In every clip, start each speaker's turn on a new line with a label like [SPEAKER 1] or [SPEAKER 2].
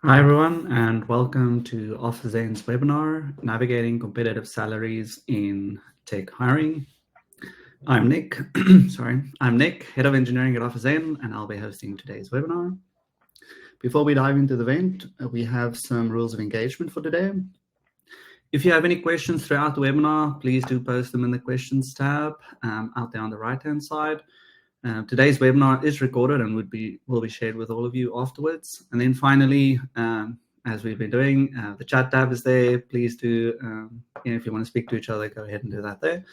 [SPEAKER 1] Hi, everyone, and welcome to OfferZen's webinar, Navigating Competitive Salaries in Tech Hiring. I'm Nick, I'm Nick, Head of Engineering at OfferZen, and I'll be hosting today's webinar. Before we dive into the event, we have some rules of engagement for today. If you have any questions throughout the webinar, please do post them in the questions tab out there on the right-hand side. Today's webinar is recorded and will be shared with all of you afterwards. And then finally, as we've been doing, the chat tab is there. Please do, if you want to speak to each other, go ahead and do that there.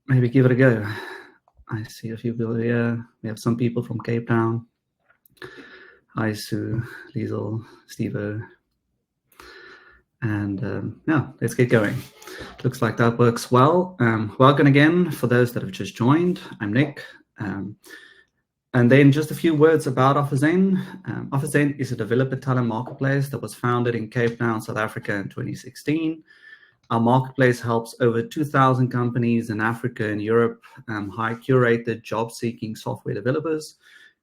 [SPEAKER 1] Maybe give it a go. I see a few people here. We have some people from Cape Town. Hi, Sue, Liesel, Steve-O. And yeah, let's get going. Looks like that works well. Welcome again for those that have just joined. I'm Nick. And then just a few words about OfferZen. OfferZen is a developer talent marketplace that was founded in Cape Town, South Africa in 2016. Our marketplace helps over 2,000 companies in Africa and Europe hire curated job-seeking software developers.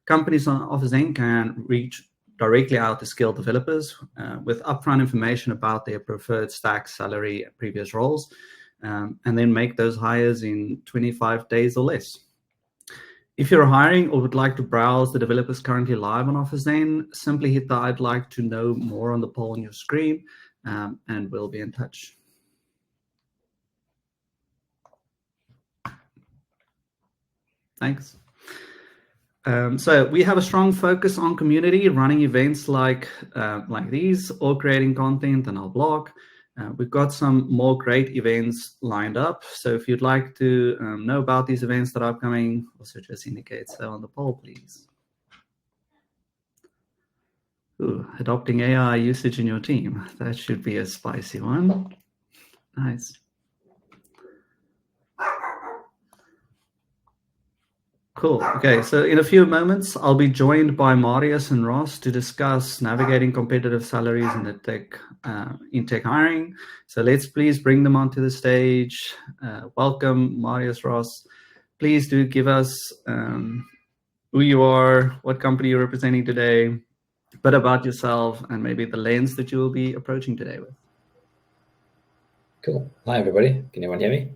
[SPEAKER 1] Companies on OfferZen can reach directly out to skilled developers with upfront information about their preferred stack, salary, and previous roles, and then make those hires in 25 days or less. If you're hiring or would like to browse the developers currently live on OfferZen, simply hit the I'd like to know more on the poll on your screen, and we'll be in touch. Thanks. So we have a strong focus on community, running events like these, or creating content on our blog. We've got some more great events lined up. So if you'd like to know about these events that are upcoming, also just indicate so on the poll, please. Ooh, adopting AI usage in your team. That should be a spicy one. Nice. Cool. Okay, so in a few moments, I'll be joined by Marius and Ross to discuss navigating competitive salaries in the tech hiring. So let's please bring them onto the stage. Welcome, Marius, Ross. Please do give us who you are, what company you're representing today, a bit about yourself, and maybe the lens that you will be approaching today with.
[SPEAKER 2] Cool. Hi, everybody. Can everyone hear me?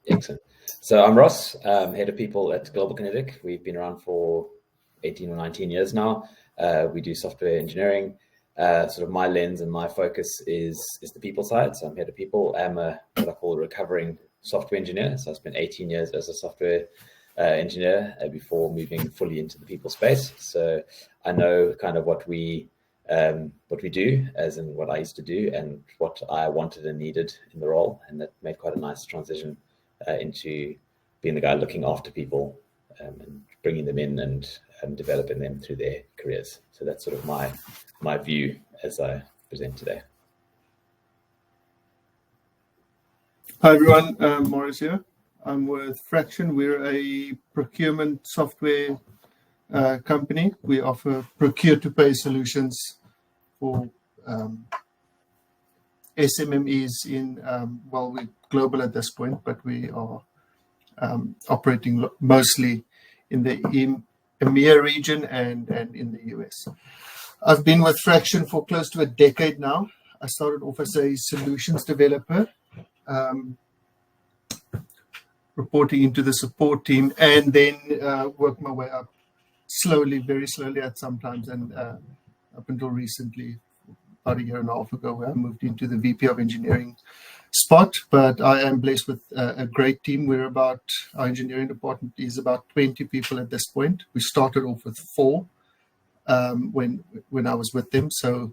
[SPEAKER 2] Excellent. So I'm Ross, head of people at Global Kinetic. We've been around for 18 or 19 years now. We do software engineering. Sort of my lens and my focus is the people side. So I'm head of people. I'm what I call a recovering software engineer. So I spent 18 years as a software engineer before moving fully into the people space. So I know kind of what we do, as in what I used to do and what I wanted and needed in the role. And that made quite a nice transition into being the guy looking after people and bringing them in and developing them through their careers. So that's sort of my view as I present today.
[SPEAKER 3] Hi everyone, Morris here. I'm with Fraction. We're a procurement software company. We offer procure-to-pay solutions for SMMEs in, we're global at this point, but we are operating mostly in the EMEA region and in the US. I've been with Fraction for close to a decade now. I started off as a solutions developer, reporting into the support team, and then worked my way up slowly, very slowly at sometimes, and up until recently, about a year and a half ago, where I moved into the VP of Engineering spot. But I am blessed with a great team. Our engineering department is about 20 people at this point. We started off with 4 when I was with them. So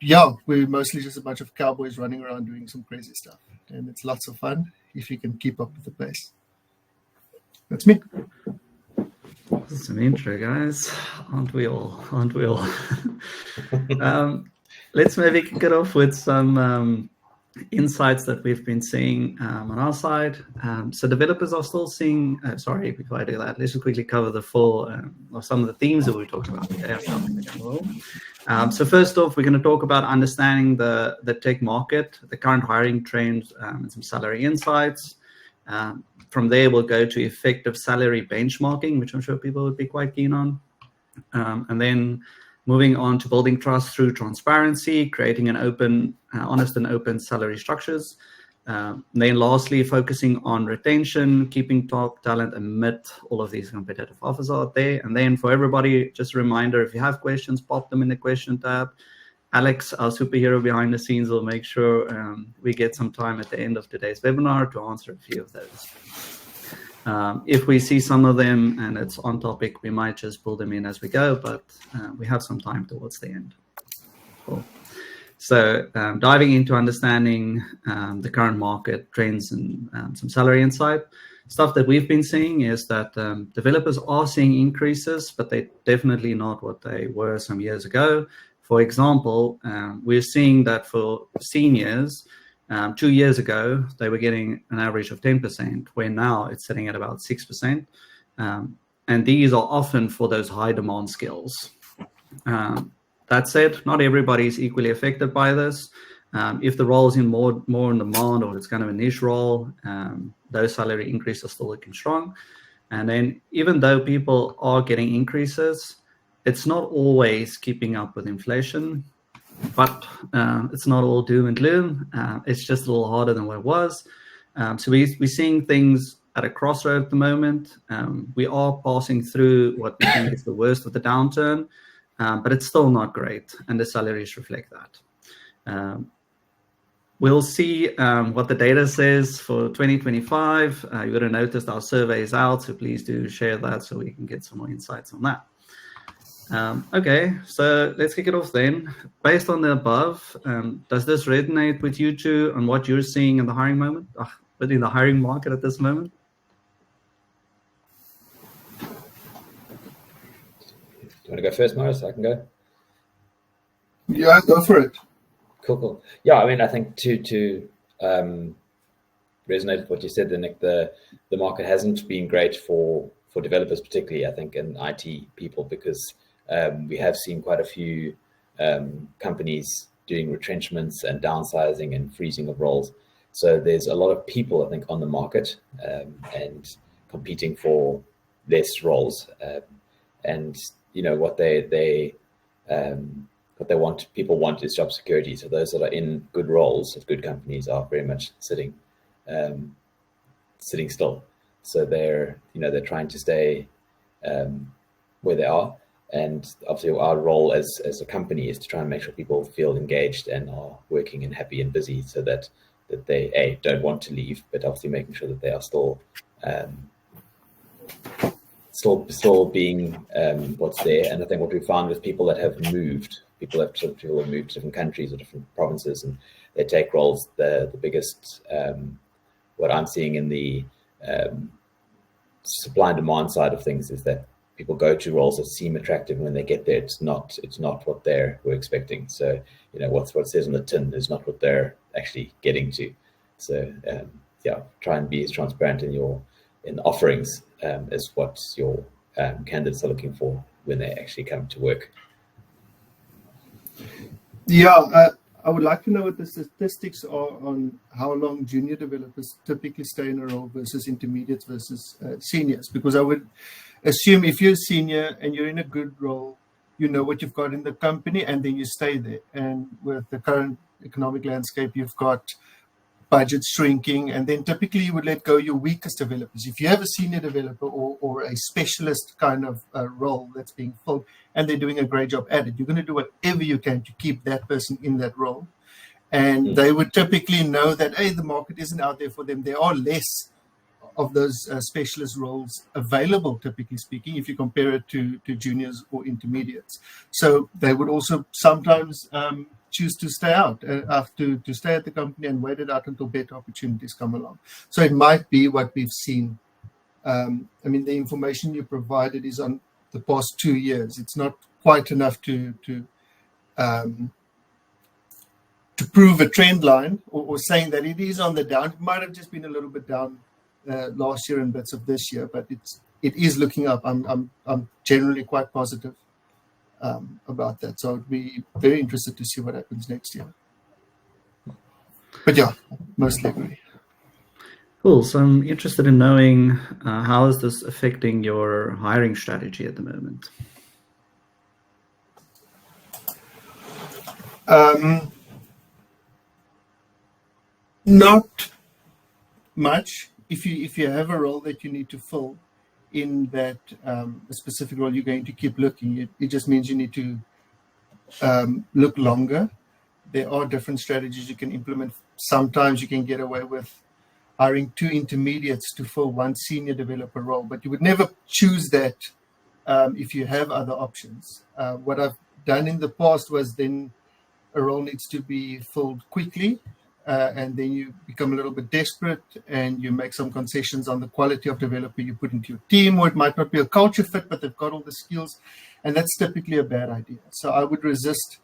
[SPEAKER 3] yeah, we're mostly just a bunch of cowboys running around doing some crazy stuff. And it's lots of fun if you can keep up with the pace. That's me.
[SPEAKER 1] That's an intro, guys. Aren't we all? Let's maybe kick it off with some insights that we've been seeing on our side. So developers are still seeing, sorry, before I do that, let's just quickly cover the full, or some of the themes that we talked about today. So first off, we're going to talk about understanding the tech market, the current hiring trends, and some salary insights. From there, we'll go to effective salary benchmarking, which I'm sure people would be quite keen on. And then moving on to building trust through transparency, creating an open, honest and open salary structures. Then lastly, focusing on retention, keeping top talent amid all of these competitive offers out there. And then for everybody, just a reminder, if you have questions, pop them in the question tab. Alex, our superhero behind the scenes, will make sure we get some time at the end of today's webinar to answer a few of those. If we see some of them and it's on topic, we might just pull them in as we go, but we have some time towards the end. Cool. So diving into understanding the current market trends and some salary insight. Stuff that we've been seeing is that developers are seeing increases, but they're definitely not what they were some years ago. For example, we're seeing that for seniors, 2 years ago, they were getting an average of 10%, where now it's sitting at about 6%. And these are often for those high demand skills. That said, not everybody is equally affected by this. If the role is in more in demand, or it's kind of a niche role, those salary increases are still looking strong. And then even though people are getting increases, it's not always keeping up with inflation, but it's not all doom and gloom. It's just a little harder than what it was. So we're seeing things at a crossroad at the moment. We are passing through what we think is the worst of the downturn, but it's still not great, and the salaries reflect that. We'll see what the data says for 2025. You would have noticed our survey is out, so please do share that so we can get some more insights on that. Okay, so let's kick it off then. Based on the above, does this resonate with you two on what you're seeing in the hiring market at this moment?
[SPEAKER 2] Do you want to go first, Morris? I can go.
[SPEAKER 3] Yeah, go for it.
[SPEAKER 2] Cool. Yeah, I mean, I think to resonate with what you said, Nick, the market hasn't been great for developers, particularly, I think, and IT people, because we have seen quite a few companies doing retrenchments and downsizing and freezing of roles. So there's a lot of people, I think, on the market and competing for less roles. And you know what they want, people want is job security. So those that are in good roles at good companies are very much sitting still. So they're trying to stay where they are. And obviously our role as a company is to try and make sure people feel engaged and are working and happy and busy, so that they don't want to leave, but obviously making sure that they are still being what's there. And I think what we found with people that have moved, people have moved to different countries or different provinces, and they take roles. The biggest what I'm seeing in the supply and demand side of things is that people go to roles that seem attractive, and when they get there, it's not what they were expecting. So what says on the tin is not what they're actually getting to. So try and be as transparent in offerings as what your candidates are looking for when they actually come to work.
[SPEAKER 3] Yeah, I would like to know what the statistics are on how long junior developers typically stay in a role versus intermediates versus seniors, because I would assume if you're a senior and you're in a good role, you know what you've got in the company, and then you stay there. And with the current economic landscape, you've got budgets shrinking, and then typically you would let go your weakest developers. If you have a senior developer or a specialist kind of role that's being filled, and they're doing a great job at it, you're going to do whatever you can to keep that person in that role. And they would typically know that, hey, the market isn't out there for them. There are less of those specialist roles available, typically speaking, if you compare it to juniors or intermediates. So they would also sometimes choose to stay out, to stay at the company and wait it out until better opportunities come along. So it might be what we've seen. I mean, the information you provided is on the past 2 years. It's not quite enough to prove a trend line or saying that it is on the down. It might have just been a little bit down last year and bits of this year, but it is looking up. I'm generally quite positive about that. So I'd be very interested to see what happens next year. But yeah, mostly agree.
[SPEAKER 1] Cool. So I'm interested in knowing how is this affecting your hiring strategy at the moment?
[SPEAKER 3] Not much. If you have a role that you need to fill in that a specific role, you're going to keep looking. It just means you need to look longer. There are different strategies you can implement. Sometimes you can get away with hiring 2 intermediates to fill 1 senior developer role, but you would never choose that if you have other options. What I've done in the past was then a role needs to be filled quickly, and then you become a little bit desperate and you make some concessions on the quality of developer you put into your team, or it might not be a culture fit, but they've got all the skills, and that's typically a bad idea. So I would resist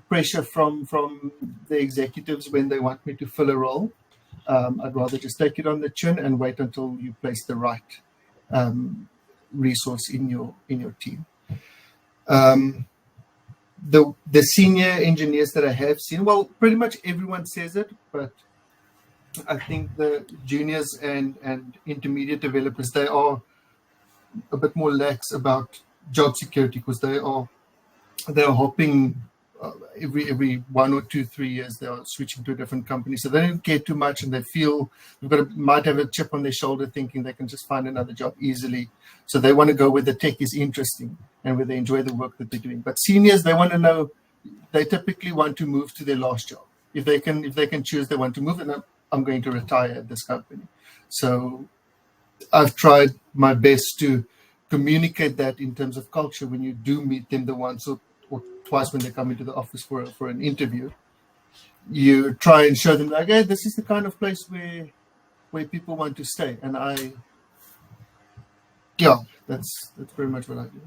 [SPEAKER 3] pressure from the executives when they want me to fill a role. I'd rather just take it on the chin and wait until you place the right resource in your team. The senior engineers that I have seen, well, pretty much everyone says it, but I think the juniors and intermediate developers, they are a bit more lax about job security, because they are hopping every 1 or 2, 3 years. They are switching to a different company, so they don't care too much, and they feel might have a chip on their shoulder, thinking they can just find another job easily. So they want to go where the tech is interesting and where they enjoy the work that they're doing. But seniors, they want to know. They typically want to move to their last job. If they can choose, they want to move, and I'm going to retire at this company. So I've tried my best to communicate that in terms of culture when you do meet them the once or twice when they come into the office for an interview. You try and show them, like, hey, this is the kind of place where people want to stay. And that's pretty much what I do.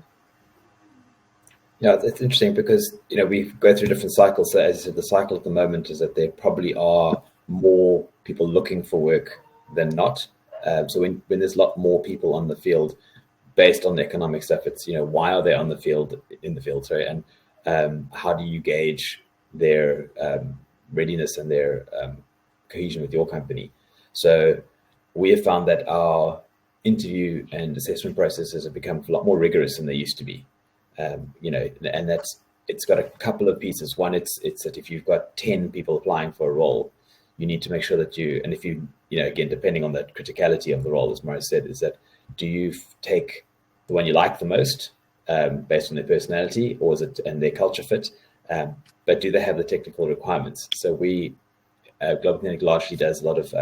[SPEAKER 2] Yeah, it's interesting because, we go through different cycles. So as you said, the cycle at the moment is that there probably are more people looking for work than not. So when there's a lot more people on the field, based on the economic stuff, it's, why are they in the field, sorry, and how do you gauge their readiness and their cohesion with your company? So we have found that our interview and assessment processes have become a lot more rigorous than they used to be. And it's got a couple of pieces. One, it's that if you've got 10 people applying for a role, you need to make sure that and if you again, depending on the criticality of the role, as Maurice said, is that, do you take the one you like the most based on their personality, or is it and their culture fit? But do they have the technical requirements? So Global Kinetic largely does a lot of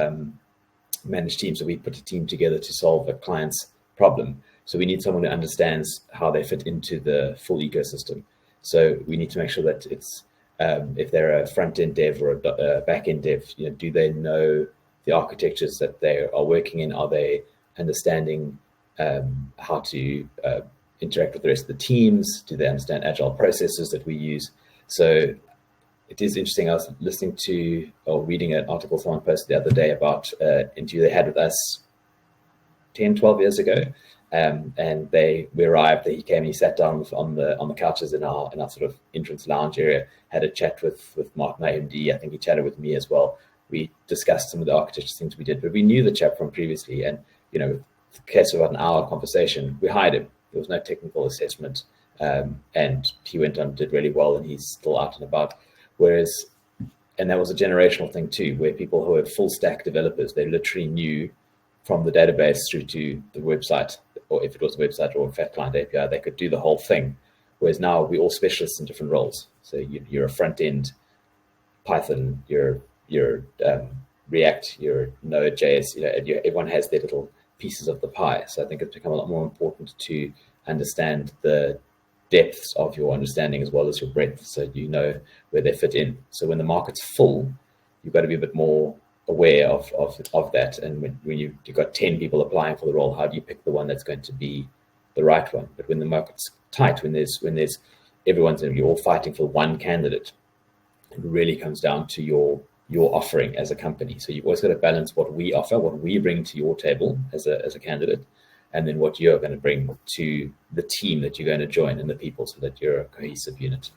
[SPEAKER 2] managed teams. So we put a team together to solve a client's problem. So we need someone who understands how they fit into the full ecosystem. So we need to make sure that it's if they're a front-end dev or a back-end dev, do they know the architectures that they are working in? Are they understanding how to interact with the rest of the teams? Do they understand agile processes that we use? So it is interesting. I was listening to or reading an article someone posted the other day about an interview they had with us 10, 12 years ago. And we arrived. He came and he sat down on the couches in our sort of entrance lounge area, had a chat with Mark, my MD. I think he chatted with me as well. We discussed some of the architecture things we did, but we knew the chap from previously. And in the case of about an hour conversation, we hired him. There was no technical assessment, and he went on, did really well, and he's still out and about. And that was a generational thing too, where people who are full stack developers, they literally knew from the database through to the website, or if it was a website or a fat client API, they could do the whole thing. Whereas now we're all specialists in different roles. So you're a front end Python, you're React, you're Node.js. Everyone has their little pieces of the pie. So I think it's become a lot more important to understand the depths of your understanding as well as your breadth, so you know where they fit in. So when the market's full, you've got to be a bit more aware of that. And when you've got 10 people applying for the role, how do you pick the one that's going to be the right one? But when the market's tight, when there's everyone's you're all fighting for one candidate, it really comes down to your offering as a company. So you've always got to balance what we offer, what we bring to your table as a candidate, and then what you're going to bring to the team that you're going to join and the people, so that you're a cohesive unit.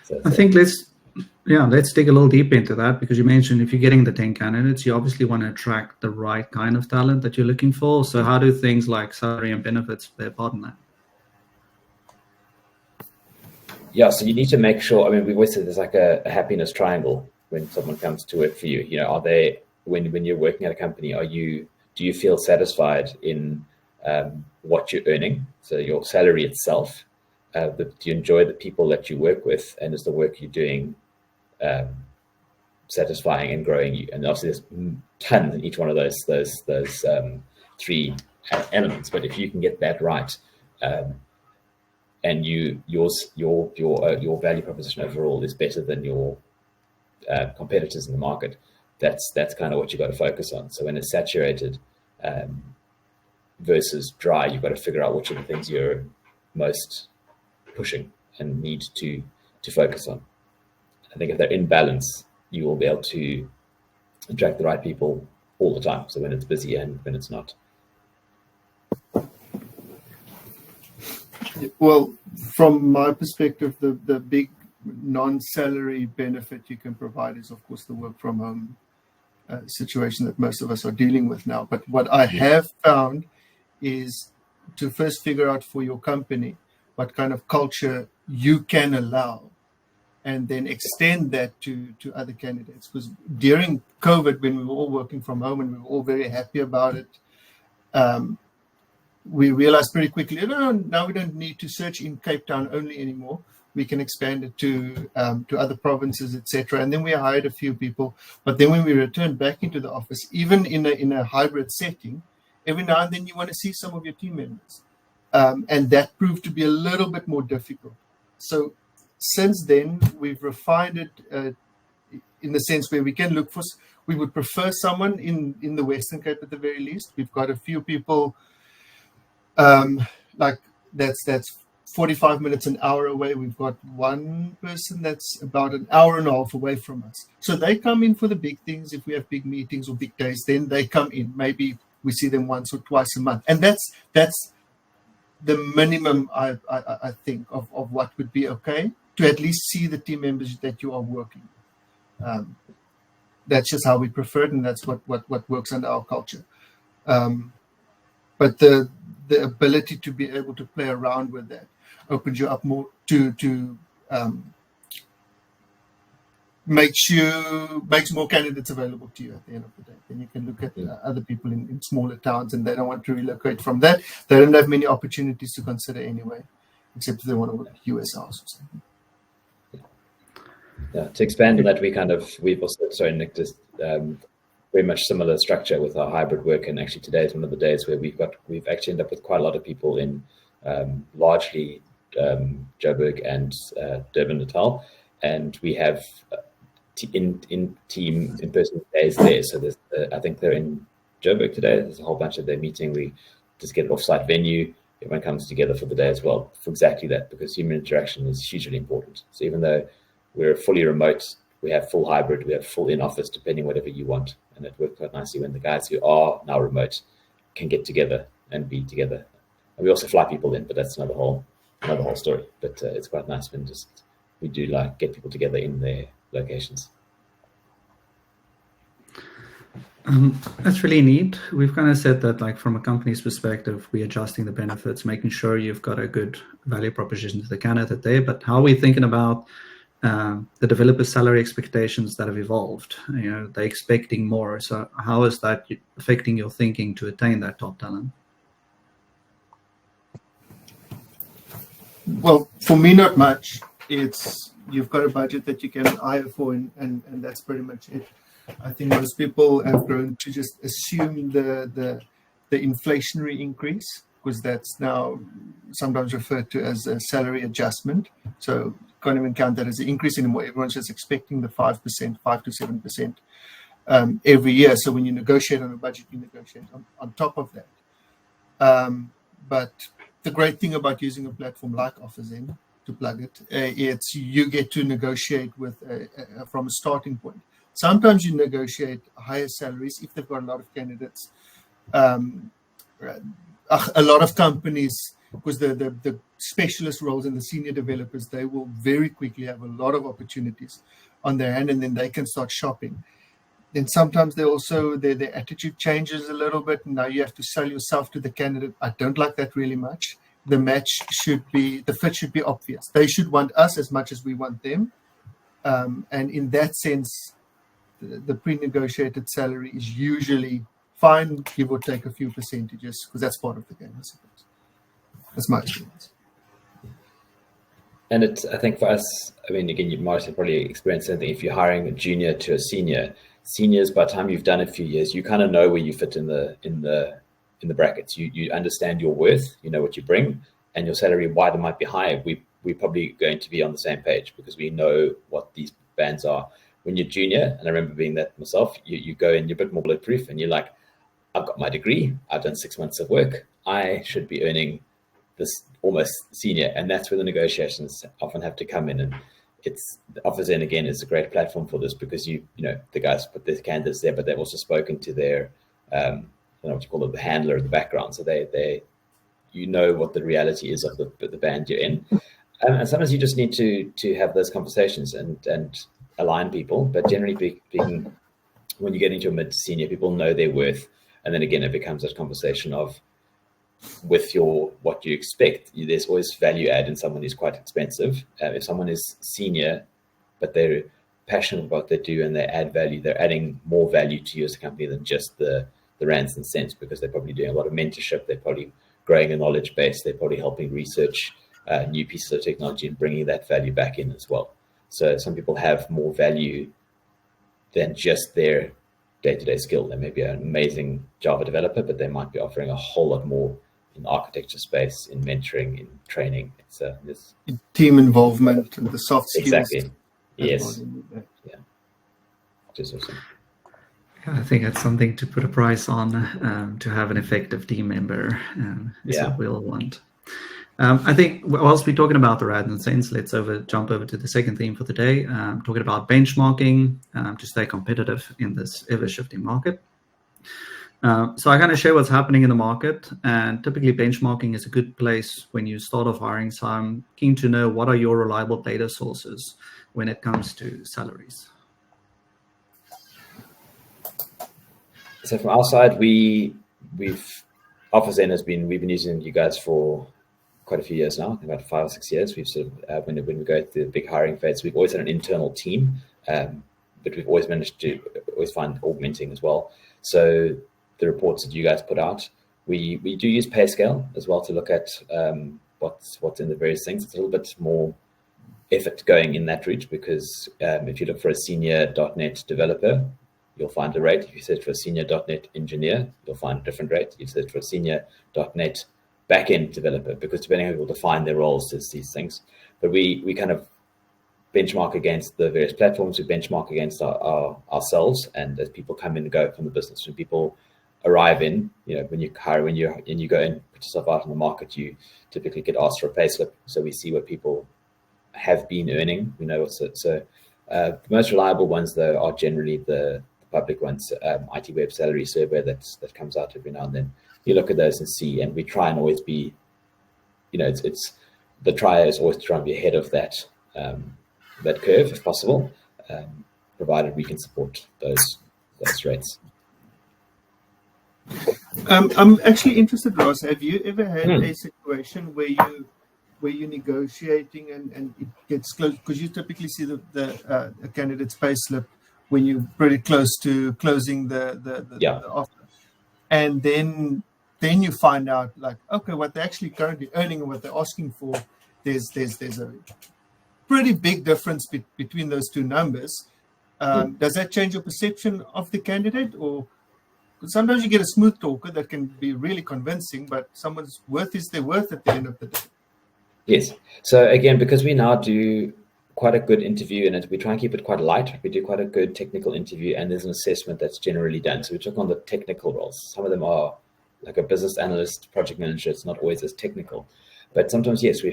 [SPEAKER 2] So
[SPEAKER 1] I think let's dig a little deeper into that, because you mentioned if you're getting the 10 candidates, you obviously want to attract the right kind of talent that you're looking for. So how do things like salary and benefits play a part in that?
[SPEAKER 2] Yeah, so you need to make sure. I mean, we've always said there's like a happiness triangle when someone comes to work for you. You know, are they when you're working at a company, do you feel satisfied in what you're earning? So your salary itself. Do you enjoy the people that you work with, and is the work you're doing satisfying and growing you? And obviously, there's tons in each one of those three elements. But if you can get that right, and your value proposition overall is better than your competitors in the market, that's kind of what you got to focus on. So when it's saturated versus dry, you've got to figure out which of the things you're most pushing and need to focus on. I think if they're in balance, you will be able to attract the right people all the time. So when it's busy and when it's not.
[SPEAKER 3] Well, from my perspective, the big non-salary benefit you can provide is, of course, the work from home situation that most of us are dealing with now. But what I have found is to first figure out for your company what kind of culture you can allow, and then extend that to other candidates. Because during COVID, when we were all working from home and we were all very happy about it, we realized pretty quickly, now we don't need to search in Cape Town only anymore. We can expand it to other provinces, etc. And then we hired a few people. But then when we returned back into the office, even in a hybrid setting, every now and then you want to see some of your team members. And that proved to be a little bit more difficult. So since then, we've refined it in the sense where we can look for, we would prefer someone in the Western Cape at the very least. We've got a few people like that's 45 minutes, an hour away. We've got one person that's about an hour and a half away from us. So they come in for the big things. If we have big meetings or big days, then they come in. Maybe we see them once or twice a month. And that's the minimum, I think, of what would be okay, to at least see the team members that you are working. That's just how we prefer it, and that's what works under our culture. But the ability to be able to play around with that opens you up more to makes more candidates available to you at the end of the day. Then you can look at other people in smaller towns, and they don't want to relocate from that. They don't have many opportunities to consider anyway, except if they want to work at US house or something.
[SPEAKER 2] Yeah, to expand on that, we've also, sorry, Nick, just very much similar structure with our hybrid work. And actually today is one of the days where we've actually ended up with quite a lot of people in largely Joburg and Durban, Natal, and we have in-person days there. So there's I think they're in Joburg today. There's a whole bunch of their meeting. We just get an off-site venue. Everyone comes together for the day as well, for exactly that, because human interaction is hugely important. So even though we're fully remote, we have full hybrid, we have full in-office, depending whatever you want. And it worked quite nicely when the guys who are now remote can get together and be together. And we also fly people in, but that's another whole story. But it's quite nice when we do get people together in their locations.
[SPEAKER 1] That's really neat. We've kind of said that, from a company's perspective, we're adjusting the benefits, making sure you've got a good value proposition to the candidate there. But how are we thinking about the developer salary expectations that have evolved? They're expecting more. So how is that affecting your thinking to attain that top talent?
[SPEAKER 3] Well, for me, not much. It's you've got a budget that you can hire for, and that's pretty much it. I think most people have grown to just assume the inflationary increase, because that's now sometimes referred to as a salary adjustment. So can't even count that as an increase anymore. Everyone's just expecting the 5%, 5 to 7% every year. So when you negotiate on a budget, you negotiate on top of that. But the great thing about using a platform like OfferZen to plug it, it's you get to negotiate with from a starting point. Sometimes you negotiate higher salaries if they've got a lot of candidates. A lot of companies, because the specialist roles and the senior developers, they will very quickly have a lot of opportunities on their hand, and then they can start shopping. Then sometimes they also their attitude changes a little bit. Now you have to sell yourself to the candidate. I don't like that really much. the fit should be obvious. They should want us as much as we want them. And in that sense, the pre-negotiated salary is usually fine, give or take a few percentages, because that's part of the game, I suppose. That's my experience.
[SPEAKER 2] And I think for us, I mean, again, you might have probably experienced something. If you're hiring a junior to a seniors, by the time you've done a few years, you kind of know where you fit in the brackets. You understand your worth, you know what you bring, and your salary, while it might be high, we're probably going to be on the same page because we know what these bands are. When you're junior, and I remember being that myself, you go in, you're a bit more bulletproof, and you're like, I've got my degree, I've done 6 months of work, I should be earning this almost senior, and that's where the negotiations often have to come in. And it's OfferZen again is a great platform for this because you know the guys put their candidates there, but they've also spoken to their I don't know what you call it, the handler in the background, so they you know what the reality is of the band you're in, and sometimes you just need to have those conversations and align people. But generally speaking, when you get into a mid senior, people know their worth, and then again it becomes a conversation of with what you expect. There's always value add in someone who's quite expensive. If someone is senior, but they're passionate about what they do and they add value, they're adding more value to you as a company than just the rands and cents, because they're probably doing a lot of mentorship, they're probably growing a knowledge base, they're probably helping research new pieces of technology and bringing that value back in as well. So some people have more value than just their day-to-day skill. They may be an amazing Java developer, but they might be offering a whole lot more in the architecture space, in mentoring, in training. It's
[SPEAKER 3] in team involvement and the soft skills.
[SPEAKER 2] Exactly. Yes. Yeah. Just awesome.
[SPEAKER 1] Yeah, I think that's something to put a price on, to have an effective team member is what we'll want. I think whilst we're talking about the rad and cents, let's jump over to the second theme for the day, talking about benchmarking to stay competitive in this ever-shifting market. So I kind of share what's happening in the market, and typically benchmarking is a good place when you start off hiring. So I'm keen to know, what are your reliable data sources when it comes to salaries?
[SPEAKER 2] So from our side, we've OfferZen we've been using you guys for quite a few years now, about 5 or 6 years. We've sort of when we go through the big hiring phase, we've always had an internal team, but we've always managed to find augmenting as well. So the reports that you guys put out, we do use PayScale as well to look at what's in the various things. It's a little bit more effort going in that route, because if you look for a senior .NET developer, you'll find a rate. If you search for a senior .NET engineer, you'll find a different rate. You search for a senior .NET backend developer, because depending on how people define their roles, there's these things. But we kind of benchmark against the various platforms. We benchmark against ourselves, and as people come in and go from the business, when people arrive in, you know, when you hire, when you go and put yourself out on the market, you typically get asked for a pay slip. So we see what people have been earning. We know what's it. So the most reliable ones, though, are generally the public ones. IT Web Salary Survey that comes out every now and then. You look at those and see, and we try and always be, you know, it's the try is always to try and be ahead of that that curve if possible, provided we can support those rates.
[SPEAKER 3] I'm actually interested, Ross. Have you ever had a situation where you're negotiating and it gets close? Because you typically see the candidate's pay slip when you're pretty close to closing the offer, and then you find out, like, okay, what they're actually currently earning and what they're asking for, there's a pretty big difference between those two numbers. Does that change your perception of the candidate? Or sometimes you get a smooth talker that can be really convincing, but someone's worth is their worth at the end of the day.
[SPEAKER 2] Yes. So again, because we now do quite a good interview, and we try and keep it quite light. We do quite a good technical interview, and there's an assessment that's generally done. So we took on the technical roles. Some of them are like a business analyst, project manager. It's not always as technical, but sometimes, yes, you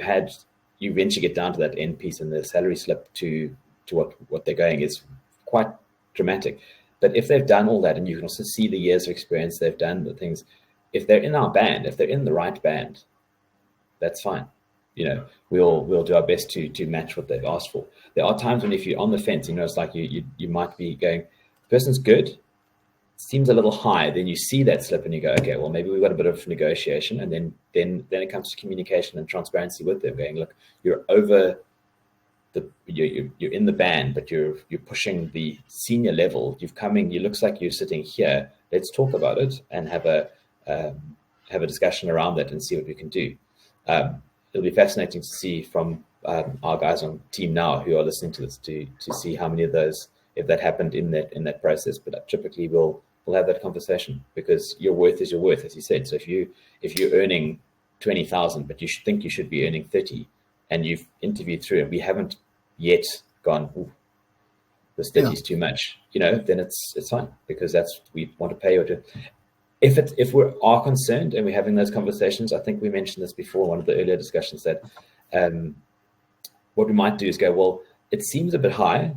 [SPEAKER 2] eventually get down to that end piece, and the salary slip to what they're going is quite dramatic. But if they've done all that, and you can also see the years of experience they've done, the things, if they're in our band, if they're in the right band, that's fine. You know, we'll do our best to match what they've asked for. There are times when if you're on the fence, you know, it's like you might be going, the person's good, seems a little high, then you see that slip and you go, okay, well, maybe we've got a bit of negotiation. And then it comes to communication and transparency with them, going, look, you're over you're in the band, but you're pushing the senior level. You looks like you're sitting here. Let's talk about it and have a discussion around that and see what we can do. It'll be fascinating to see from our guys on team now who are listening to this to see how many of those, if that happened in that process. But typically we'll have that conversation, because your worth is your worth, as you said. So if you're earning 20,000, but you think you should be earning 30, and you've interviewed through and we haven't yet gone, ooh, this 30 is too much, then it's fine, because we want to pay you. If we are concerned and we're having those conversations, I think we mentioned this before, one of the earlier discussions, that what we might do is go, well, it seems a bit high.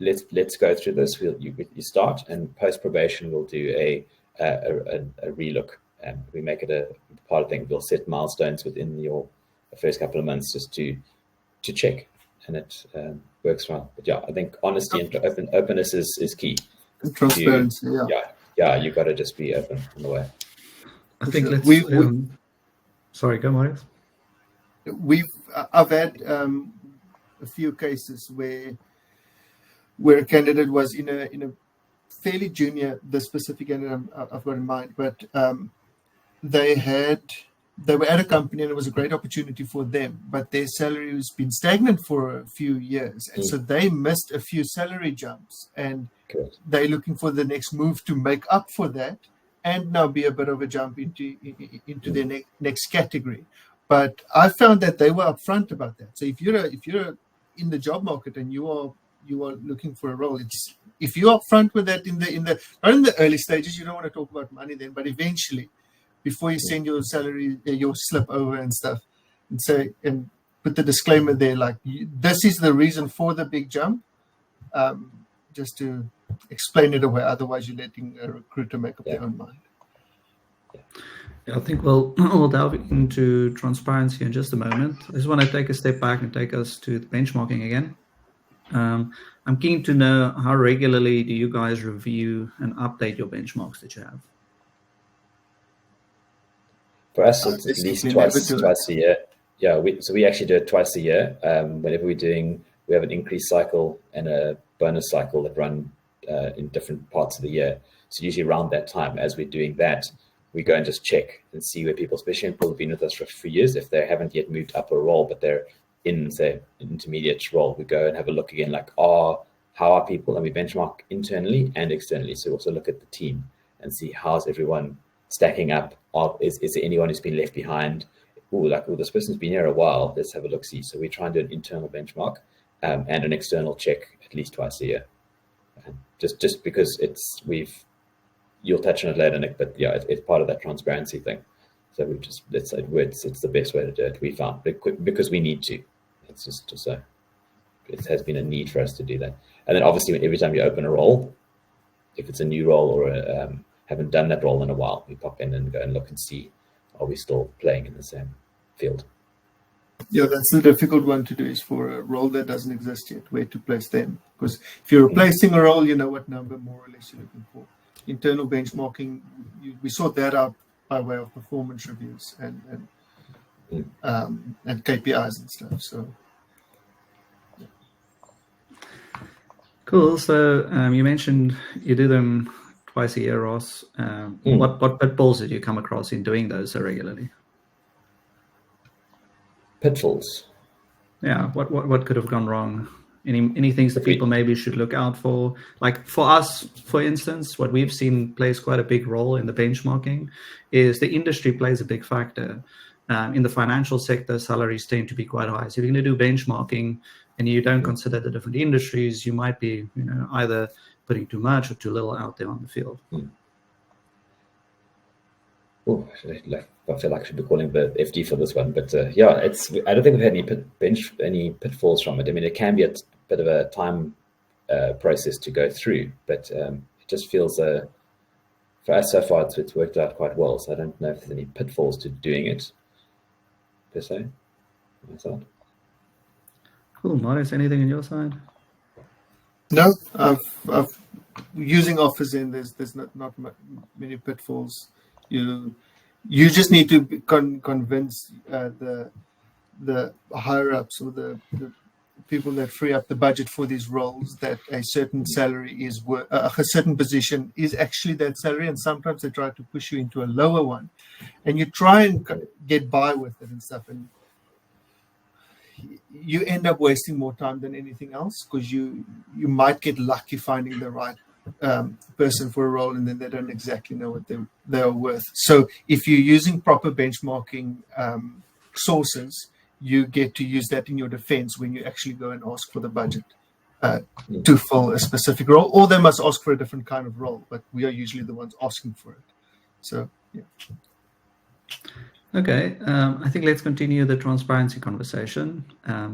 [SPEAKER 2] Let's go through this. You start, and post probation we'll do a relook, and we make it a part of thing. We'll set milestones within your first couple of months just to check, and it works well. But yeah, I think honesty and openness is key.
[SPEAKER 3] And transparency,
[SPEAKER 2] yeah, you got to just be open on the way.
[SPEAKER 1] I think sorry, go Marius.
[SPEAKER 3] I've had a few cases where a candidate was in a fairly junior, the specific candidate I've got in mind, but they were at a company and it was a great opportunity for them, but their salary has been stagnant for a few years. And so they missed a few salary jumps, and they're looking for the next move to make up for that, and now be a bit of a jump into their next category. But I found that they were upfront about that. So if you're in the job market and you are looking for a role, if you're upfront with that not in the early stages, you don't want to talk about money then, but eventually, before you send your salary, your slip over and stuff, and say, and put the disclaimer there, like, this is the reason for the big jump, just to explain it away. Otherwise, you're letting a recruiter make up their own mind.
[SPEAKER 1] Yeah, I think we'll delve into transparency in just a moment. I just want to take a step back and take us to the benchmarking again. I'm keen to know, how regularly do you guys review and update your benchmarks that you have?
[SPEAKER 2] For us, it's at least twice a year. Yeah, we actually do it twice a year. Whenever we have an increase cycle and a bonus cycle that run in different parts of the year. So usually around that time, as we're doing that, we go and just check and see where people, especially people who've been with us for a few years, if they haven't yet moved up a role, but they're in, say, an intermediate role, we go and have a look again, like, how are people? And we benchmark internally and externally. So we also look at the team and see how's everyone stacking up. Is there anyone who's been left behind? This person's been here a while. Let's have a look, see. So we try and do an internal benchmark and an external check at least twice a year. Just because you'll touch on it later, Nick, but yeah, it's part of that transparency thing. So it's the best way to do it, we found, because we need to. It's just so it has been a need for us to do that. And then obviously, every time you open a role, if it's a new role or haven't done that role in a while, we pop in and go and look and see, are we still playing in the same field?
[SPEAKER 3] Yeah, that's the difficult one to do, is for a role that doesn't exist yet, where to place them. Because if you're replacing a role, you know what number more or less you're looking for. Internal benchmarking, we sort that out by way of performance reviews and KPIs and stuff. So,
[SPEAKER 1] yeah. Cool. So you mentioned you do them twice a year, Ross. What pitfalls did you come across in doing those so regularly?
[SPEAKER 2] Pitfalls.
[SPEAKER 1] Yeah. What could have gone wrong? Any things that people maybe should look out for? Like for us, for instance, what we've seen plays quite a big role in the benchmarking is the industry plays a big factor. In the financial sector, salaries tend to be quite high. So if you're going to do benchmarking and you don't consider the different industries, you might be, either putting too much or too little out there on the field.
[SPEAKER 2] Oh, I feel like I should be calling the FD for this one, but yeah, I don't think we've had any pitfalls from it. I mean, it can be a bit of a time process to go through, but it just feels for us so far it's worked out quite well. So I don't know if there's any pitfalls to doing it per se. On my side.
[SPEAKER 1] Cool, Marius. Anything on your side?
[SPEAKER 3] No, I've using OfferZen, there's not many pitfalls. You just need to convince the higher ups or the people that free up the budget for these roles that a certain salary is a certain position is actually that salary, and sometimes they try to push you into a lower one, and you try and get by with it and stuff, and you end up wasting more time than anything else, because you might get lucky finding the right person for a role, and then they don't exactly know what they are worth. So if you're using proper benchmarking sources, you get to use that in your defense when you actually go and ask for the budget to fill a specific role, or they must ask for a different kind of role, but we are usually the ones asking for it. So yeah.
[SPEAKER 1] Okay, I think let's continue the transparency conversation.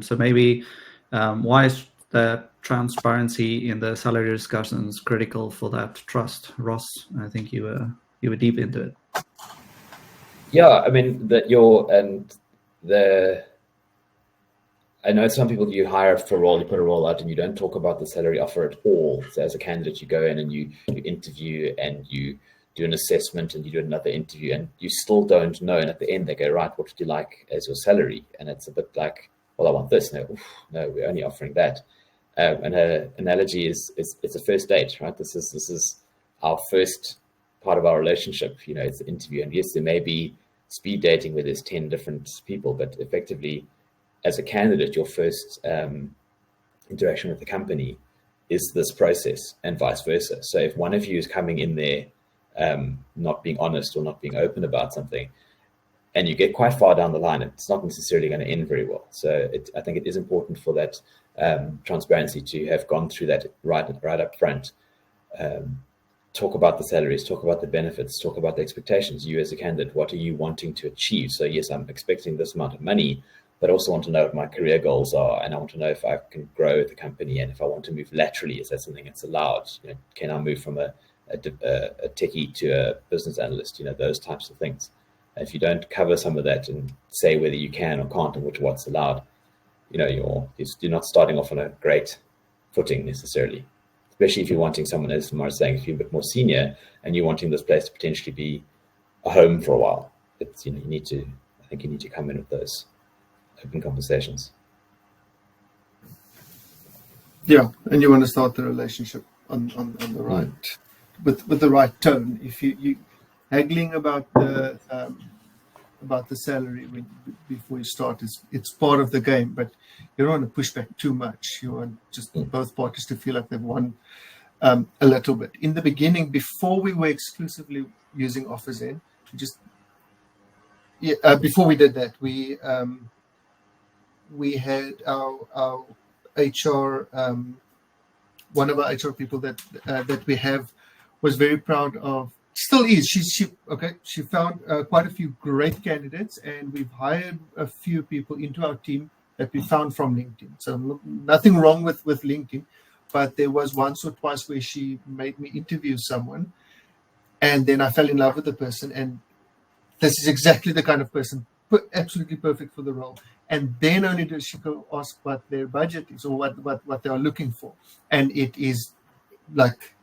[SPEAKER 1] So maybe why is the transparency in the salary discussions critical for that trust? Ross, I think you were deep into it.
[SPEAKER 2] Yeah, I mean I know some people, you hire for a role, you put a role out, and you don't talk about the salary offer at all. So as a candidate, you go in and you interview and you do an assessment and you do another interview, and you still don't know. And at the end, they go, right, what would you like as your salary? And it's a bit like, well, I want this. No, we're only offering that. And an analogy is it's a first date, right? This is our first part of our relationship. You know, it's an interview, and yes, there may be speed dating where there's 10 different people, but effectively, as a candidate, your first interaction with the company is this process, and vice versa. So if one of you is coming in there not being honest or not being open about something, and you get quite far down the line, it's not necessarily going to end very well. So I think it is important for that transparency to have gone through that right up front. Talk about the salaries, talk about the benefits, talk about the expectations. You as a candidate, what are you wanting to achieve? So yes, I'm expecting this amount of money, but I also want to know what my career goals are, and I want to know if I can grow with the company, and if I want to move laterally, is that something that's allowed? You know, can I move from a techie to a business analyst? You know, those types of things. And if you don't cover some of that and say whether you can or can't and what's allowed, you know, you're not starting off on a great footing necessarily. Especially if you're wanting someone, as Tamara was saying, if you're a bit more senior and you're wanting this place to potentially be a home for a while, it's, you know, I think you need to come in with those open conversations.
[SPEAKER 3] Yeah, and you want to start the relationship on the right, with the right tone. If you haggling about the salary before you start, it's part of the game, but you don't want to push back too much. You want just both parties to feel like they've won a little bit. In the beginning, before we were exclusively using OfferZen, before we did that, we had our HR, one of our HR people that we have was very proud of. Still is. She found quite a few great candidates, and we've hired a few people into our team that we found from LinkedIn. So nothing wrong with LinkedIn, but there was once or twice where she made me interview someone, and then I fell in love with the person, and this is exactly the kind of person, absolutely perfect for the role. And then only does she go ask what their budget is or what they are looking for, and it is like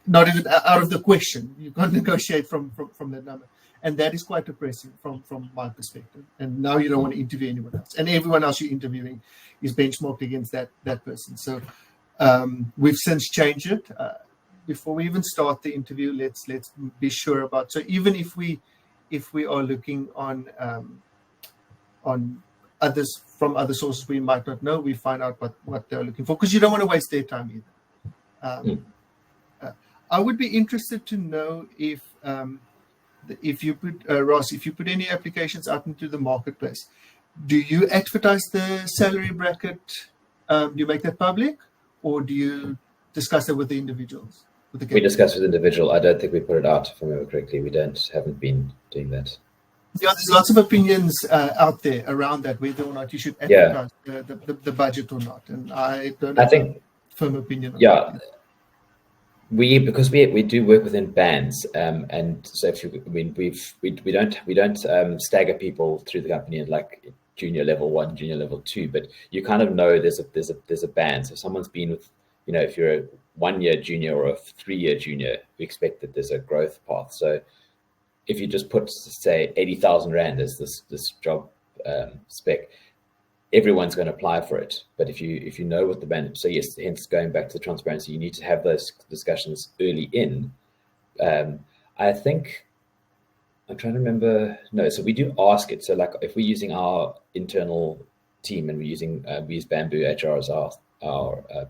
[SPEAKER 3] not even out of the question. You can't negotiate from that number, and that is quite depressing from my perspective. And now you don't want to interview anyone else, and everyone else you're interviewing is benchmarked against that person. So we've since changed it. Before we even start the interview, let's be sure about. So even if we are looking on others from other sources we might not know, we find out what they're looking for, because you don't want to waste their time either. I would be interested to know if you put Ross, if you put any applications out into the marketplace, do you advertise the salary bracket? Do you make that public, or do you discuss it with the individuals?
[SPEAKER 2] We discuss with the individual. I don't think we put it out, if I remember correctly. We haven't been doing that.
[SPEAKER 3] Yeah, there's lots of opinions out there around that, whether or not you should advertise the budget or not, and I don't have a firm opinion on that.
[SPEAKER 2] Because we do work within bands, and so we don't stagger people through the company in like junior level 1, junior level 2, but you kind of know there's a band. So if someone's been with, you know, if you're a 1-year junior or a 3-year junior, we expect that there's a growth path. So if you just put, say, 80,000 Rand as this job spec, everyone's going to apply for it. But if you know what the band, so yes, hence going back to the transparency, you need to have those discussions early in. I think I'm trying to remember. No, so we do ask it. So like if we're using our internal team and we use Bamboo HR as our CRM.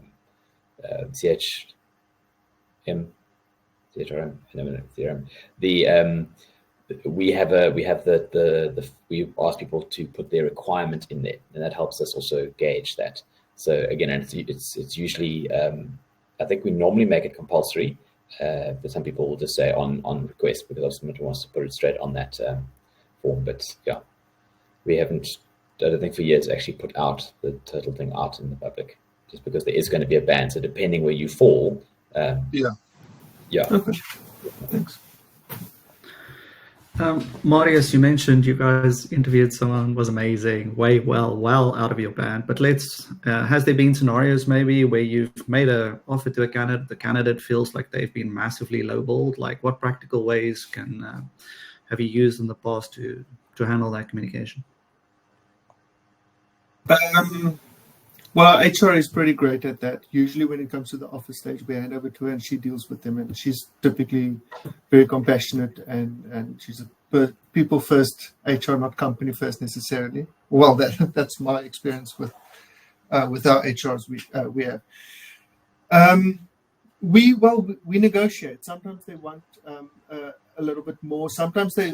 [SPEAKER 2] We ask people to put their requirement in there, and that helps us also gauge that. So again, it's usually I think we normally make it compulsory, but some people will just say on request because somebody wants to put it straight on that form. But yeah, we haven't, I don't think for years, actually put out the total thing out in the public, just because there is going to be a ban. So depending where you fall,
[SPEAKER 3] Yeah. Okay. Thanks.
[SPEAKER 1] Marius, you mentioned you guys interviewed someone, was amazing, way well out of your band. But has there been scenarios maybe where you've made an offer to a candidate, the candidate feels like they've been massively lowballed? Like what practical ways have you used in the past to handle that communication?
[SPEAKER 3] Well, HR is pretty great at that. Usually when it comes to the offer stage, we hand over to her and she deals with them. And she's typically very compassionate and she's a people first HR, not company first necessarily. Well, that's my experience with our HRs we have. We negotiate. Sometimes they want a little bit more. Sometimes I've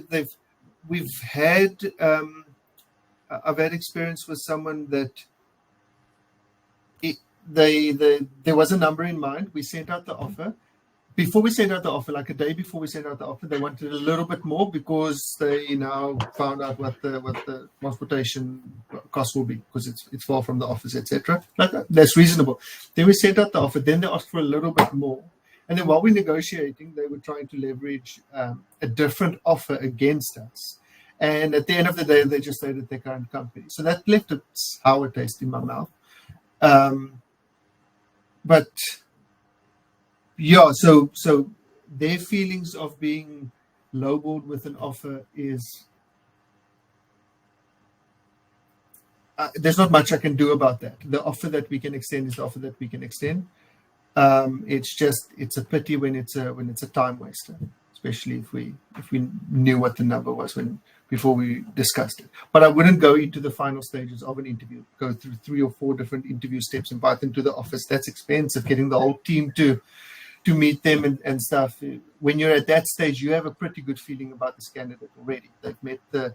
[SPEAKER 3] had experience with someone that there was a number in mind. We sent out the offer. Before we sent out the offer, like a day before we sent out the offer, they wanted a little bit more because they now found out what the transportation cost will be because it's far from the office, etc. Like that's reasonable. Then we sent out the offer. Then they asked for a little bit more. And then while we're negotiating, they were trying to leverage a different offer against us. And at the end of the day, they just stayed at their current company. So that left a sour taste in my mouth. But yeah, so their feelings of being lowballed with an offer is there's not much I can do about that. The offer that we can extend is the offer that we can extend. It's a pity when it's a time waster, especially if we knew what the number was before we discussed it. But I wouldn't go into the final stages of an interview, go through 3 or 4 different interview steps, invite them to the office. That's expensive, getting the whole team to meet them and stuff. When you're at that stage, you have a pretty good feeling about this candidate already. They've met the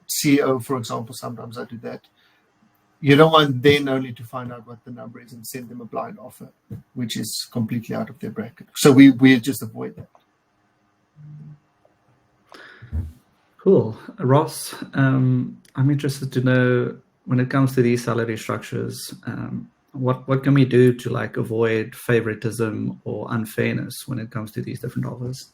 [SPEAKER 3] CEO, for example. Sometimes I do that. You don't want then only to find out what the number is and send them a blind offer, which is completely out of their bracket. So we just avoid that.
[SPEAKER 1] Cool. Ross, I'm interested to know, when it comes to these salary structures, what can we do to avoid favoritism or unfairness when it comes to these different offers?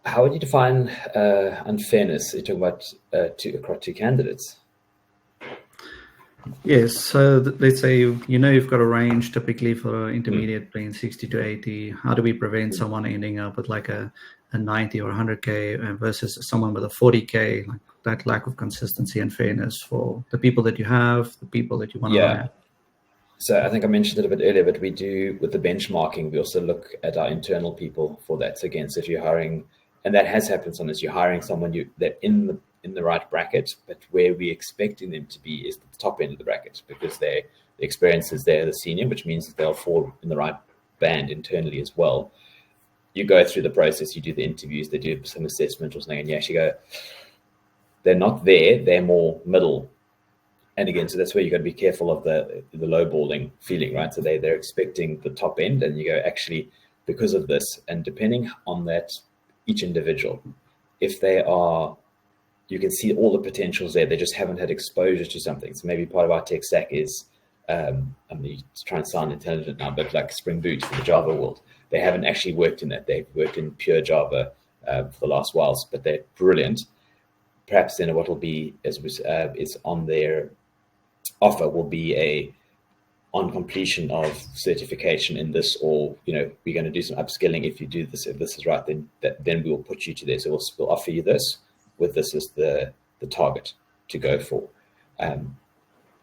[SPEAKER 2] How would you define unfairness? You're talking about across 2 candidates?
[SPEAKER 1] Yes. So let's say you've got a range typically for intermediate between 60 to 80. How do we prevent someone ending up with a 90 or 100K versus someone with a 40K? Like that lack of consistency and fairness for the people that you have, the people that you want to hire.
[SPEAKER 2] So I think I mentioned it a bit earlier, but we do with the benchmarking, we also look at our internal people for that. So again, so if you're hiring, and that has happened sometimes, you're hiring someone that in the right bracket, but where we're expecting them to be is the top end of the bracket because their experience is they're the senior, which means that they'll fall in the right band internally as well. You go through the process, you do the interviews, they do some assessment or something, and you actually go, they're not there, they're more middle. And again, so that's where you got to be careful of the lowballing feeling, right? So they're expecting the top end, and you go, actually, because of this, and depending on that, each individual, if they are, you can see all the potentials there, they just haven't had exposure to something. So maybe part of our tech stack is, I'm trying to sound intelligent now, but like Spring Boot for the Java world. They haven't actually worked in that. They've worked in pure Java for the last while, but they're brilliant. Perhaps then what will be is on their offer will be on completion of certification in this, or we're going to do some upskilling. If you do this, if this is right, then we will put you to this. So we'll offer you this with this as the target to go for.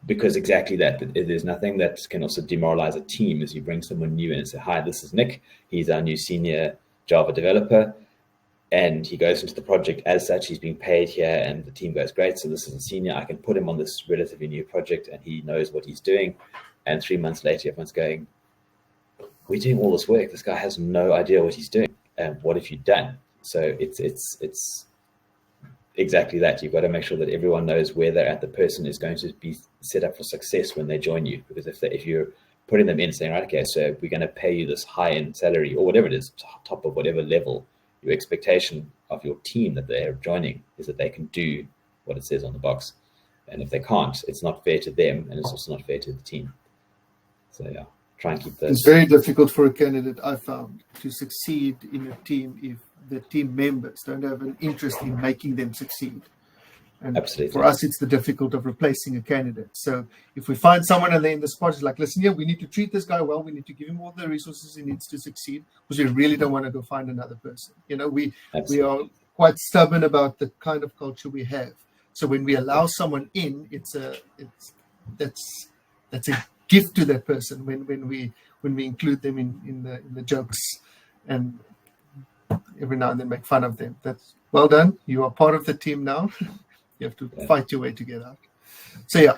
[SPEAKER 2] Because exactly that, there's nothing that can also demoralize a team as you bring someone new in and say, hi, this is Nick. He's our new senior Java developer. And he goes into the project as such. He's being paid here, and the team goes, great. So this is a senior. I can put him on this relatively new project, and he knows what he's doing. And 3 months later, everyone's going, we're doing all this work. This guy has no idea what he's doing. What have you done? So it's exactly that. You've got to make sure that everyone knows where they're at. The person is going to be set up for success when they join you. Because if you're putting them in saying, right, okay, so we're going to pay you this high-end salary or whatever it is, top of whatever level, your expectation of your team that they're joining is that they can do what it says on the box. And if they can't, it's not fair to them, and it's also not fair to the team. So yeah, try and keep those.
[SPEAKER 3] It's very difficult for a candidate, I found, to succeed in a team if the team members don't have an interest in making them succeed. And
[SPEAKER 2] absolutely.
[SPEAKER 3] For us, it's the difficult of replacing a candidate. So if we find someone and they're in the spot, it's like, listen here, we need to treat this guy well. We need to give him all the resources he needs to succeed, because we really don't want to go find another person. We are quite stubborn about the kind of culture we have. So when we allow someone in, that's a gift to that person when we include them in the jokes, and every now and then make fun of them. That's well done. You are part of the team now. You have to fight your way to get out. So yeah,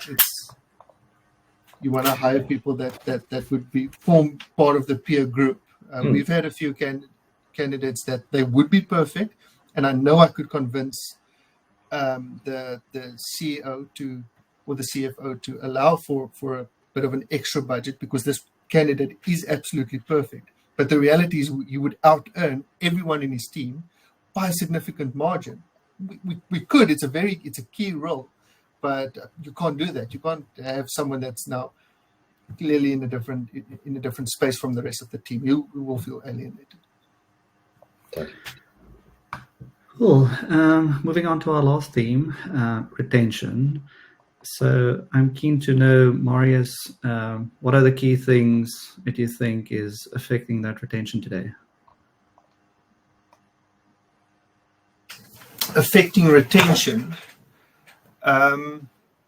[SPEAKER 3] you want to hire people that would form part of the peer group. We've had a few candidates that they would be perfect, and I know I could convince the CEO or the CFO to allow for a bit of an extra budget, because this candidate is absolutely perfect. But the reality is you would out-earn everyone in his team by a significant margin. We could. It's a key role, but you can't do that. You can't have someone that's now clearly in a different space from the rest of the team. You will feel alienated.
[SPEAKER 2] Okay.
[SPEAKER 1] Cool. Moving on to our last theme, retention. So I'm keen to know, Marius, what are the key things that you think is affecting that retention today?
[SPEAKER 3] Affecting retention,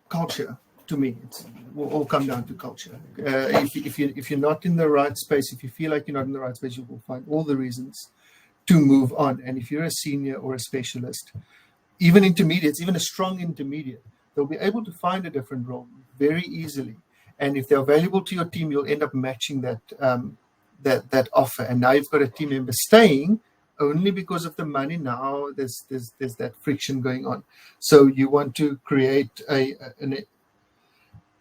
[SPEAKER 3] culture. To me, it will all come down to culture. If you're not in the right space, if you feel like you're not in the right space, you will find all the reasons to move on. And if you're a senior or a specialist, even intermediates, even a strong intermediate, they'll be able to find a different role very easily. And if they're valuable to your team, you'll end up matching that offer. And now you've got a team member staying only because of the money. Now there's that friction going on. So you want to create an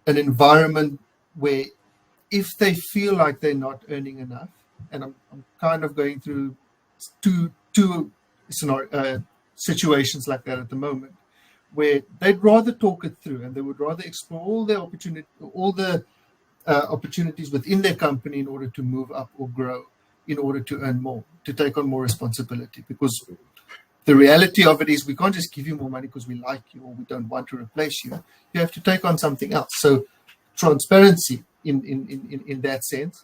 [SPEAKER 3] environment where, if they feel like they're not earning enough, and I'm kind of going through two situations like that at the moment, where they'd rather talk it through and they would rather explore all the opportunities within their company in order to move up or grow, in order to earn more, to take on more responsibility. Because the reality of it is, we can't just give you more money because we like you or we don't want to replace you. You have to take on something else. So transparency in that sense,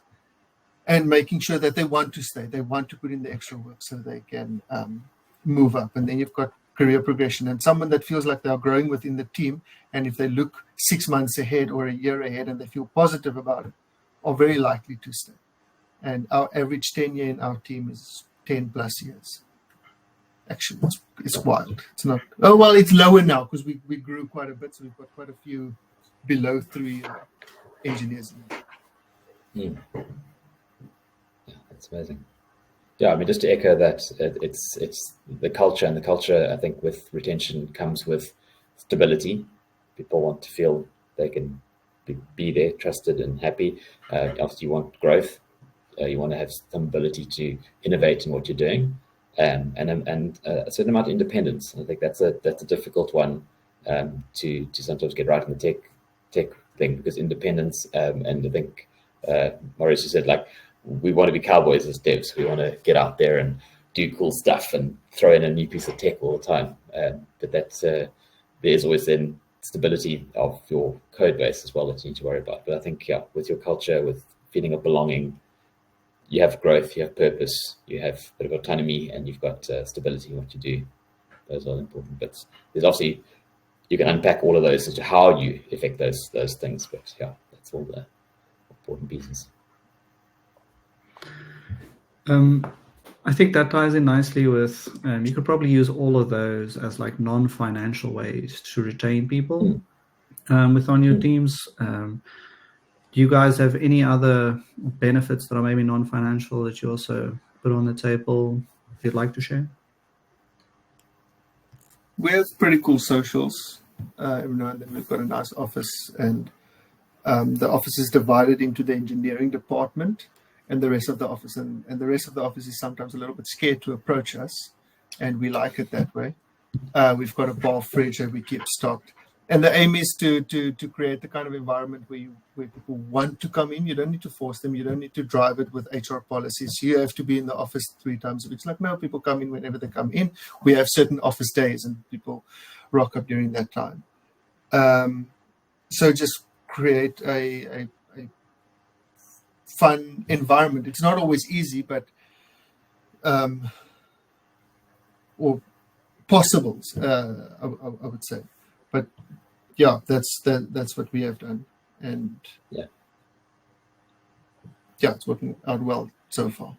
[SPEAKER 3] and making sure that they want to stay, they want to put in the extra work so they can move up. And then you've got career progression, and someone that feels like they are growing within the team, and if they look 6 months ahead or a year ahead and they feel positive about it, are very likely to stay. And our average tenure in our team is 10 plus years. Actually, it's wild. It's not. Oh well, it's lower now because we grew quite a bit, so we've got quite a few below 3-year engineers.
[SPEAKER 2] Yeah, that's amazing. Yeah, I mean, just to echo that, it's the culture, and the culture, I think, with retention comes with stability. People want to feel they can be there, trusted and happy. Obviously, you want growth. You want to have some ability to innovate in what you're doing, and a certain amount of independence. I think that's a difficult one to sometimes get right in the tech thing, because independence, and I think Maurice, you said, like, we want to be cowboys as devs. We want to get out there and do cool stuff and throw in a new piece of tech all the time. But that's there's always then stability of your code base as well that you need to worry about. But I think, with your culture, with feeling of belonging, you have growth, you have purpose, you have a bit of autonomy, and you've got stability in what you do. Those are important bits. There's obviously, you can unpack all of those into how you affect those things, but that's all the important pieces.
[SPEAKER 1] I think that ties in nicely with, you could probably use all of those as like non-financial ways to retain people within your teams. Do you guys have any other benefits that are maybe non-financial that you also put on the table if you'd like to share?
[SPEAKER 3] We have pretty cool socials. Every now and then we've got a nice office, and the office is divided into the engineering department and the rest of the office. And the rest of the office is sometimes a little bit scared to approach us, and we like it that way. We've got a bar fridge that we keep stocked. And the aim is to create the kind of environment where people want to come in. You don't need to force them. You don't need to drive it with HR policies. You have to be in the office 3 times a week. It's like, no, people come in whenever they come in. We have certain office days, and people rock up during that time. So just create a fun environment. It's not always easy, but or possible, I would say. But that's what we have done, and it's working out well so far.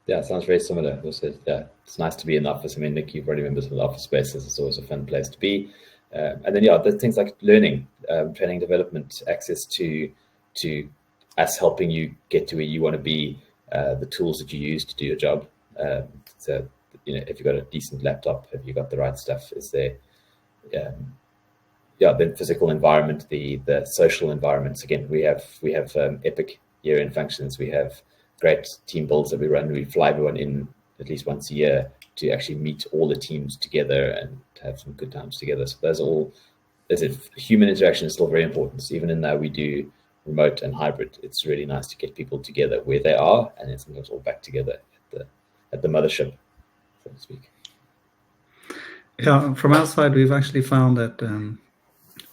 [SPEAKER 2] Yeah, it sounds very similar. Also, it's nice to be in the office. I mean, Nick, you've already members of the office spaces. It's always a fun place to be. And then the things like learning, training, development, access to us helping you get to where you want to be, the tools that you use to do your job. So, if you've got a decent laptop, have you got the right stuff? Is there, the physical environment, the social environments. Again, we have epic year-end functions. We have great team builds that we run. We fly everyone in at least once a year to actually meet all the teams together and have some good times together. So those are all, as if human interaction is still very important. So even in that we do remote and hybrid, it's really nice to get people together where they are, and then sometimes all back together at the mothership, so to speak.
[SPEAKER 1] Yeah, from our side, we've actually found that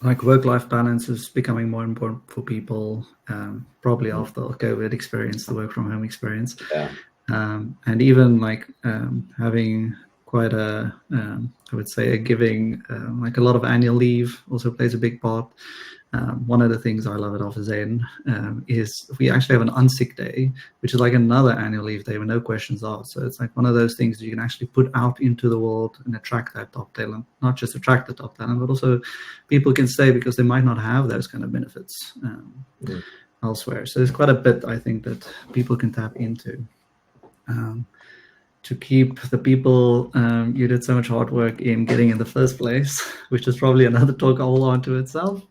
[SPEAKER 1] like work-life balance is becoming more important for people, probably after the COVID experience, the work from home experience.
[SPEAKER 2] Yeah.
[SPEAKER 1] And even like having quite I would say a giving, like a lot of annual leave also plays a big part. One of the things I love at OfferZen is we actually have an unsick day, which is like another annual leave day with no questions asked. So it's like one of those things that you can actually put out into the world and attract that top talent, not just attract the top talent, but also people can stay because they might not have those kind of benefits elsewhere. So there's quite a bit, I think, that people can tap into to keep the people you did so much hard work in getting in the first place, which is probably another talk all onto itself.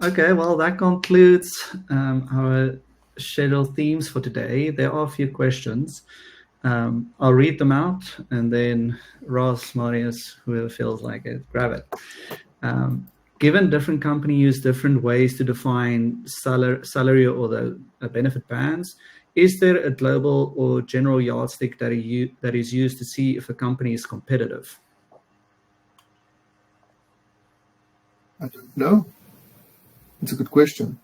[SPEAKER 1] Okay, well, that concludes our scheduled themes for today. There are a few questions. I'll read them out, and then Ross, Marius, whoever feels like it, grab it. Given different companies use different ways to define salary or the benefit bands, is there a global or general yardstick that is used to see if a company is competitive?
[SPEAKER 3] I don't know. It's a good question.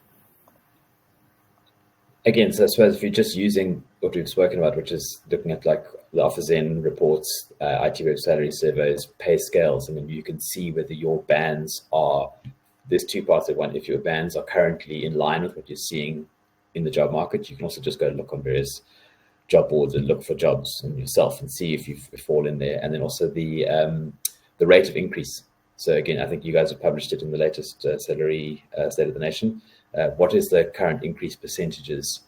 [SPEAKER 2] Again, so I suppose if you're just using what we've spoken about, which is looking at like the OfferZen reports, IT web salary surveys, pay scales, I mean, you can see whether your bands are, there's two parts of one. If your bands are currently in line with what you're seeing in the job market, you can also just go look on various job boards and look for jobs and yourself and see if you fall in there. And then also the rate of increase. So again, I think you guys have published it in the latest salary State of the Nation. What is the current increase percentages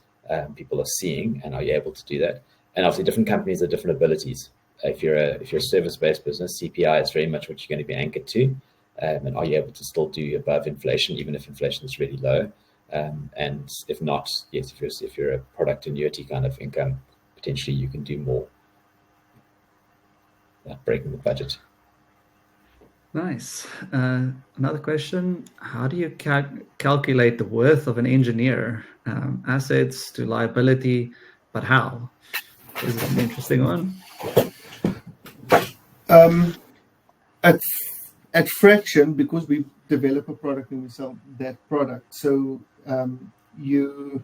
[SPEAKER 2] people are seeing, and are you able to do that? And obviously, different companies have different abilities. If you're a service-based business, CPI is very much what you're going to be anchored to, and are you able to still do above inflation, even if inflation is really low? And if not, yes, if you're a product annuity kind of income, potentially you can do more. Breaking the budget.
[SPEAKER 1] Nice. Another question: how do you calculate the worth of an engineer? Assets to liability, but how? This is an interesting one.
[SPEAKER 3] at Fraction, because we develop a product and we sell that product, so your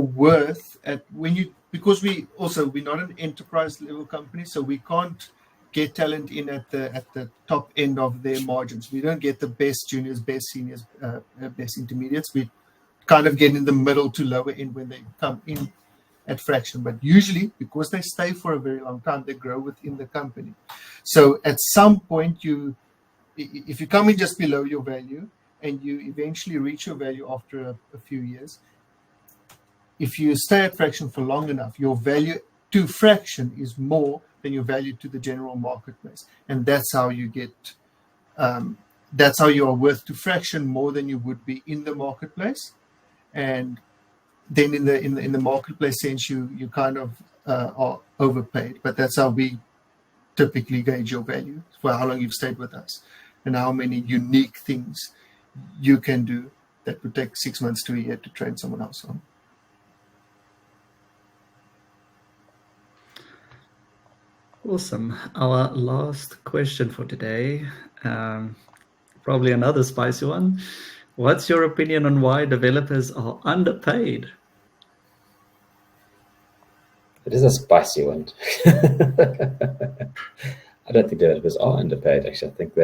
[SPEAKER 3] worth at when you, because we're not an enterprise level company, so we can't get talent in at the top end of their margins. We don't get the best juniors, best seniors, best intermediates. We kind of get in the middle to lower end when they come in at Fraction. But usually, because they stay for a very long time, they grow within the company. So at some point, if you come in just below your value and you eventually reach your value after a few years, if you stay at Fraction for long enough, your value to Fraction is more than your value to the general marketplace, and that's how you get. That's how you are worth to Fraction more than you would be in the marketplace, and then in the marketplace sense, you kind of are overpaid. But that's how we typically gauge your value for how long you've stayed with us, and how many unique things you can do that would take 6 months to a year to train someone else on.
[SPEAKER 1] Awesome. Our last question for today, probably another spicy one. What's your opinion on why developers are underpaid?
[SPEAKER 2] It is a spicy one. I don't think developers are underpaid, actually. I think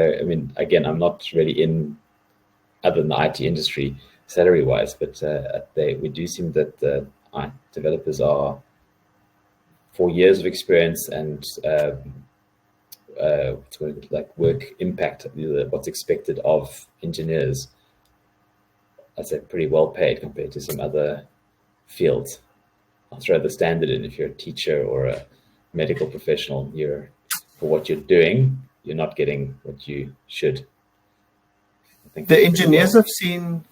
[SPEAKER 2] again, I'm not really in other than the IT industry salary-wise, but we do seem that developers are, for years of experience and work impact, what's expected of engineers, I'd say pretty well paid compared to some other fields. I'll throw the standard in. If you're a teacher or a medical professional, for what you're doing, you're not getting what you should. I think
[SPEAKER 3] the engineers have seen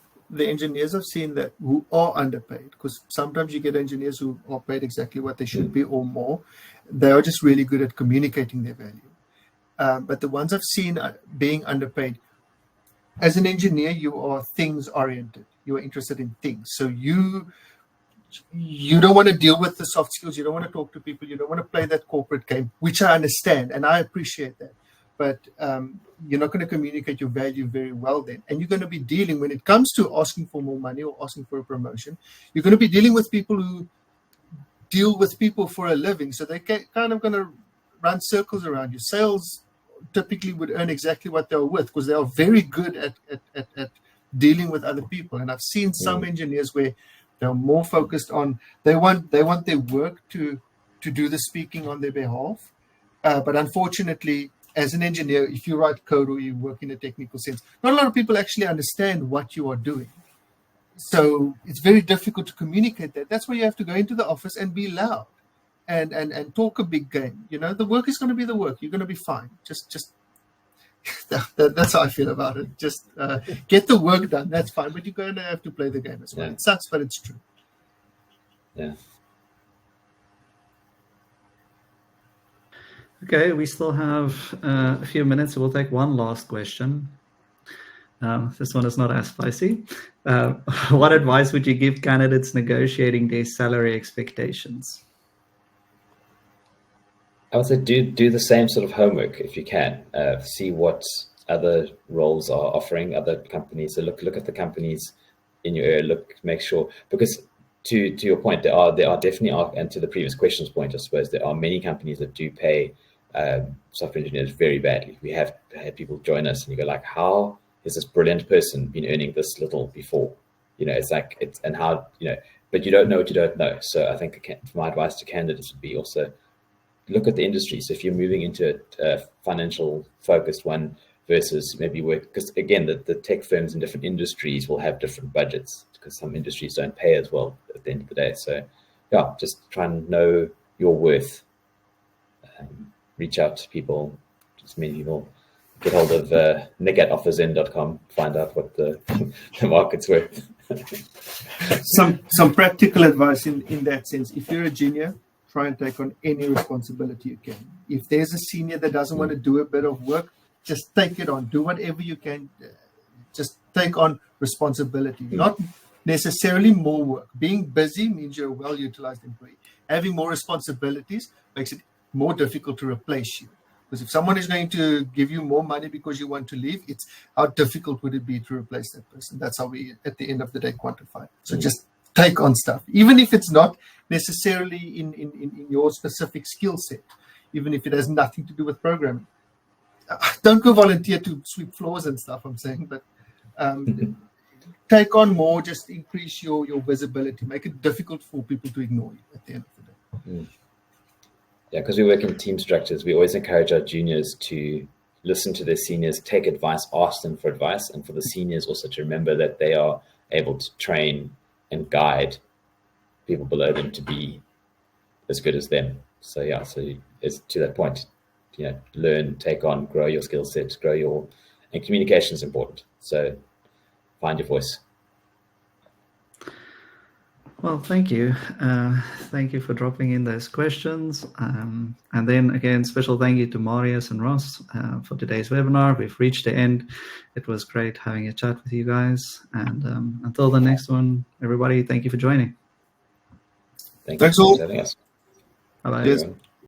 [SPEAKER 3] that who are underpaid, because sometimes you get engineers who are paid exactly what they should be or more. They are just really good at communicating their value. But the ones I've seen being underpaid, as an engineer, you are things oriented. You are interested in things. So you don't want to deal with the soft skills. You don't want to talk to people. You don't want to play that corporate game, which I understand and I appreciate that. But you're not going to communicate your value very well then. And you're going to be dealing, when it comes to asking for more money or asking for a promotion, you're going to be dealing with people who deal with people for a living. So they're kind of going to run circles around you. Sales typically would earn exactly what they're worth, because they are very good at dealing with other people. And I've seen some engineers where they're more focused on, they want their work to do the speaking on their behalf. But unfortunately, as an engineer, if you write code or you work in a technical sense, not a lot of people actually understand what you are doing. So it's very difficult to communicate that. That's why you have to go into the office and be loud and talk a big game. The work is going to be the work. You're going to be fine. Just that's how I feel about it. Just get the work done. That's fine. But you're going to have to play the game as well. Yeah. It sucks, but it's true.
[SPEAKER 2] Yeah.
[SPEAKER 1] Okay, we still have a few minutes, so we'll take one last question. This one is not as spicy. What advice would you give candidates negotiating their salary expectations?
[SPEAKER 2] I would say do the same sort of homework if you can. See what other roles are offering, other companies. So look at the companies in your area. Make sure, because to your point, there are definitely, and to the previous question's point, I suppose, there are many companies that do pay software engineers very badly. We have had people join us, and you go like, how has this brilliant person been earning this little before? And how, but you don't know what you don't know. So I think my advice to candidates would be also look at the industry. So if you're moving into a financial focused one versus maybe work, because again, the tech firms in different industries will have different budgets, because some industries don't pay as well at the end of the day. So yeah, just try and know your worth. Reach out to people, just many people. Get hold of Nick at OfferZen.com, find out what the market's worth.
[SPEAKER 3] Some practical advice in that sense. If you're a junior, try and take on any responsibility you can. If there's a senior that doesn't want to do a bit of work, just take it on. Do whatever you can. Just take on responsibility. Not necessarily more work. Being busy means you're a well-utilized employee. Having more responsibilities makes it more difficult to replace you. Because if someone is going to give you more money because you want to leave, it's how difficult would it be to replace that person? That's how we, at the end of the day, quantify. So just take on stuff, even if it's not necessarily in your specific skill set, even if it has nothing to do with programming. Don't go volunteer to sweep floors and stuff, I'm saying, but take on more, just increase your visibility, make it difficult for people to ignore you at the end of the day.
[SPEAKER 2] Yeah, because we work in team structures, we always encourage our juniors to listen to their seniors, take advice, ask them for advice, and for the seniors also to remember that they are able to train and guide people below them to be as good as them. So yeah, so it's to that point, learn, take on, grow your skill set, and communication is important. So find your voice.
[SPEAKER 1] Well, thank you. Thank you for dropping in those questions. And then again, special thank you to Marius and Ross for today's webinar. We've reached the end. It was great having a chat with you guys. And until the next one, everybody, thank you for joining.
[SPEAKER 2] Thanks all for having us.
[SPEAKER 1] Bye-bye.
[SPEAKER 3] Cheers.